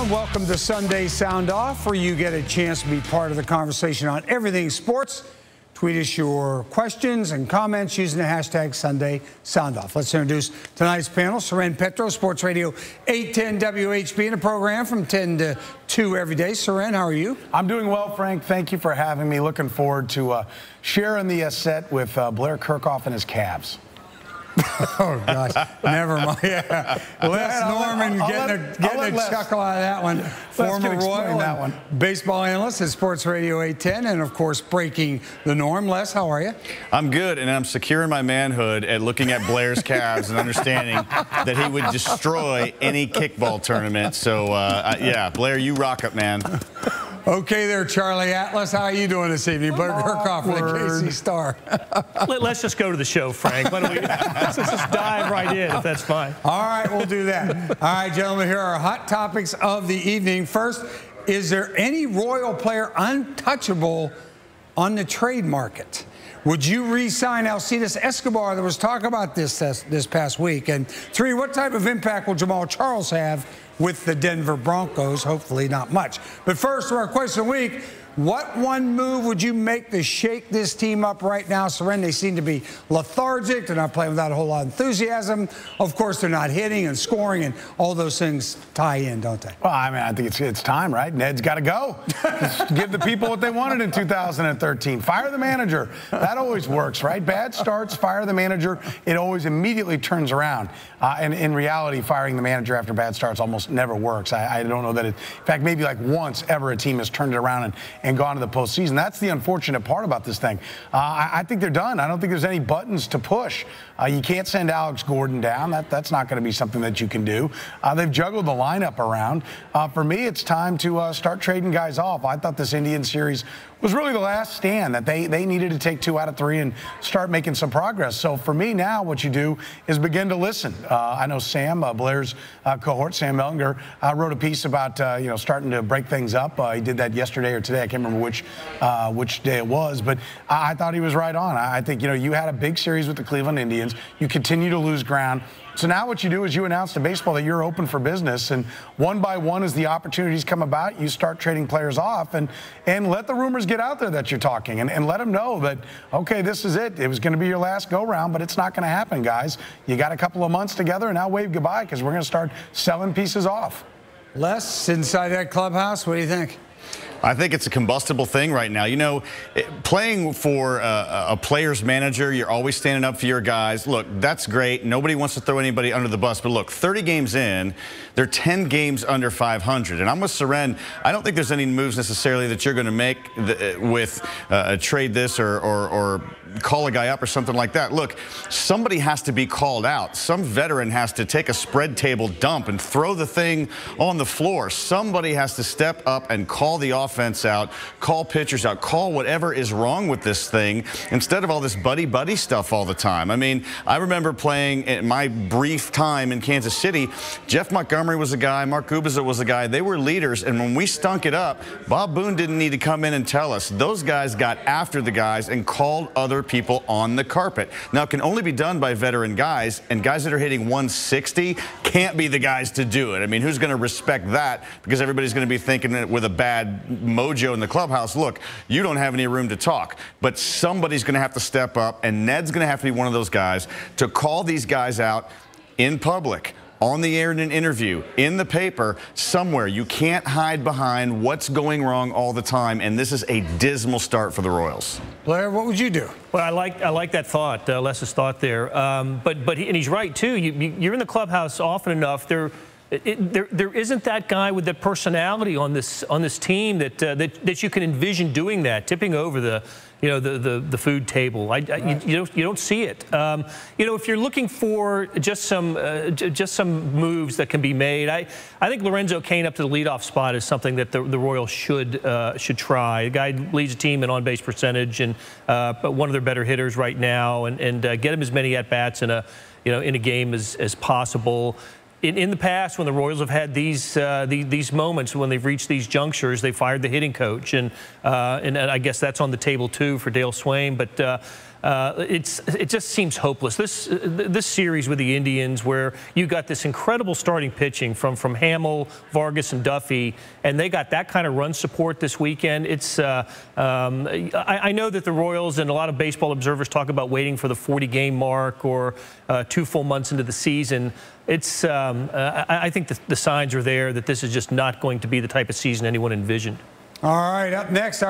everyone. Welcome to Sunday Sound Off, where you get a chance to be part of the conversation on everything sports. Tweet us your questions and comments using the hashtag Sunday Sound Off. Let's introduce tonight's panel. Soren Petro, Sports Radio 810 WHB, in a program from 10 to 2 every day. Soren, how are you? I'm doing well, Frank. Thank you for having me. Looking forward to sharing the set with Blair Kerkhoff and his Cavs. Oh, gosh. Never mind. Yeah. Les Norman getting a chuckle out of that one. Former Royal that one. Baseball analyst at Sports Radio 810, and, of course, breaking the norm. Les, how are you? I'm good, and I'm secure in my manhood at looking at Blair's Cavs and understanding that he would destroy any kickball tournament. So, yeah, Blair, you rock it, man. Okay there, Charlie Atlas. How are you doing this evening? Blair Kerkhoff for the KC Star. Let's just go to the show, Frank. Let's just dive right in, if that's fine. All right, we'll do that. All right, gentlemen, here are hot topics of the evening. First, is there any Royal player untouchable on the trade market? Would you re-sign Alcides Escobar? There was talk about this past week. And 3, what type of impact will Jamal Charles have with the Denver Broncos? Hopefully not much. But first, to our question of the week, what one move would you make to shake this team up right now? Soren, they seem to be lethargic. They're not playing without a whole lot of enthusiasm. Of course, they're not hitting and scoring, and all those things tie in, don't they? Well, I mean, I think it's time, right? Ned's got to go. Just give the people what they wanted in 2013. Fire the manager. That always works, right? Bad starts, fire the manager. It always immediately turns around. And in reality, firing the manager after bad starts almost never works. I don't know that in fact, maybe like once ever a team has turned it around and gone to the postseason. That's the unfortunate part about this thing. I think they're done. I don't think there's any buttons to push. You can't send Alex Gordon down. That's not going to be something that you can do. They've juggled the lineup around. For me, it's time to start trading guys off. I thought this Indian series was really the last stand that they needed to take 2 out of 3 and start making some progress. So for me now, what you do is begin to listen. I know Sam, Blair's cohort, Sam Mellinger, wrote a piece about starting to break things up. He did that yesterday or today. I can't remember which day it was, but I thought he was right on. I think you had a big series with the Cleveland Indians. You continue to lose ground. So now what you do is you announce to baseball that you're open for business, and one by one as the opportunities come about, you start trading players off and let the rumors get out there that you're talking and let them know that, okay, this is it. It was going to be your last go-round, but it's not going to happen, guys. You got a couple of months together, and now wave goodbye because we're going to start selling pieces off. Les, inside that clubhouse, what do you think? I think it's a combustible thing right now. Playing for a player's manager, you're always standing up for your guys. Look, that's great. Nobody wants to throw anybody under the bus. But look, 30 games in, they're 10 games under 500. And I'm with Soren. I don't think there's any moves necessarily that you're going to make with trade this or call a guy up or something like that. Look, somebody has to be called out. Some veteran has to take a spread table dump and throw the thing on the floor. Somebody has to step up and call the offense out, call pitchers out, call whatever is wrong with this thing instead of all this buddy-buddy stuff all the time. I mean, I remember playing in my brief time in Kansas City. Jeff Montgomery was a guy. Mark Kubica was a guy. They were leaders, and when we stunk it up, Bob Boone didn't need to come in and tell us. Those guys got after the guys and called other people on the carpet. Now, it can only be done by veteran guys, and guys that are hitting 160 can't be the guys to do it. I mean, who's going to respect that? Because everybody's going to be thinking that with a bad mojo in the clubhouse, look, you don't have any room to talk. But somebody's going to have to step up, and Ned's going to have to be one of those guys to call these guys out in public, on the air in an interview, in the paper, somewhere. You can't hide behind what's going wrong all the time, and this is a dismal start for the Royals. Blair, what would you do? Well, I like that thought, Les's thought there. But he's right too. You're in the clubhouse often enough. There isn't that guy with that personality on this team that you can envision doing that, tipping over the food table. You don't see it. If you're looking for just some moves that can be made, I think Lorenzo Cain up to the leadoff spot is something that the Royals should try. The guy leads the team in on-base percentage and one of their better hitters right now, and get him as many at bats in a game as possible. In the past, when the Royals have had these moments when they've reached these junctures, they fired the hitting coach, and I guess that's on the table too for Dale Swain. But it just seems hopeless. This series with the Indians, where you got this incredible starting pitching from Hamill, Vargas, and Duffy, and they got that kind of run support this weekend. It's I know that the Royals and a lot of baseball observers talk about waiting for the 40-game mark or 2 full months into the season. It's I think the signs are there that this is just not going to be the type of season anyone envisioned. All right, up next.